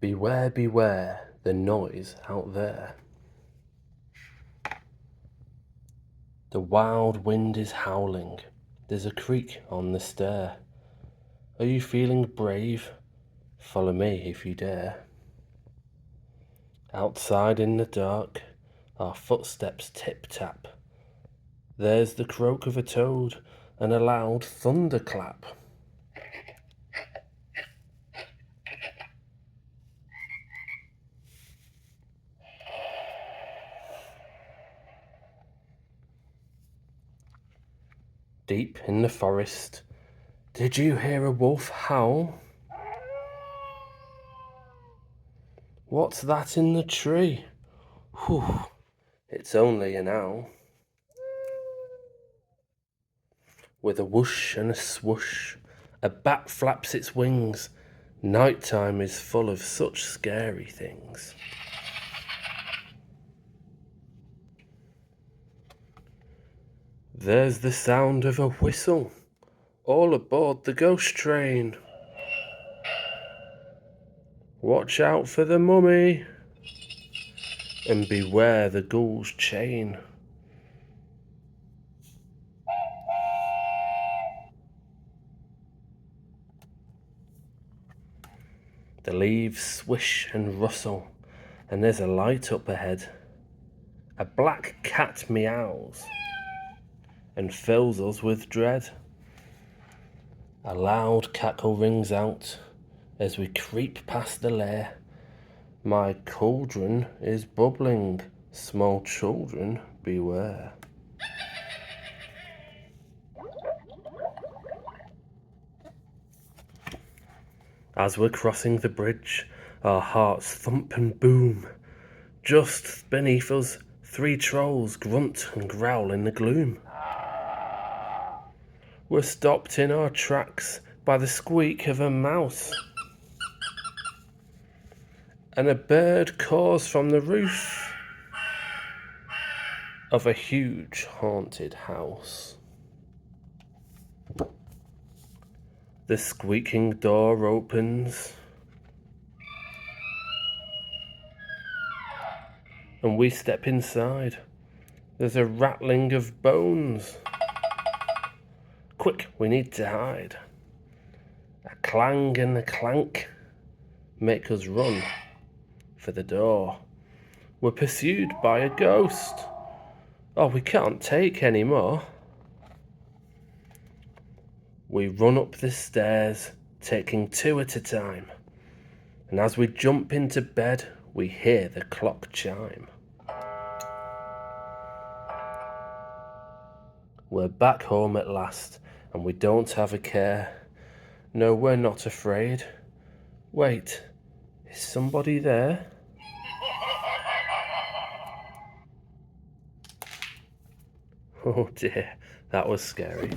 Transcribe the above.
Beware, beware, the noise out there. The wild wind is howling, there's a creak on the stair. Are you feeling brave? Follow me if you dare. Outside in the dark, our footsteps tip-tap. There's the croak of a toad and a loud thunderclap. Deep in the forest, did you hear a wolf howl? What's that in the tree? Whew, it's only an owl. With a whoosh and a swoosh, a bat flaps its wings. Nighttime is full of such scary things. There's the sound of a whistle, all aboard the ghost train. Watch out for the mummy, and beware the ghoul's chain. The leaves swish and rustle, and there's a light up ahead. A black cat meows and fills us with dread. A loud cackle rings out as we creep past the lair. My cauldron is bubbling, small children beware. As we're crossing the bridge, our hearts thump and boom. Just beneath us, 3 trolls grunt and growl in the gloom. We're stopped in our tracks by the squeak of a mouse, and a bird caws from the roof of a huge haunted house. The squeaking door opens, and we step inside. There's a rattling of bones. Quick, we need to hide. A clang and a clank make us run for the door. We're pursued by a ghost. Oh, we can't take any more. We run up the stairs, taking 2 at a time. And as we jump into bed, we hear the clock chime. We're back home at last, and we don't have a care. No, we're not afraid. Wait, is somebody there? Oh dear, that was scary.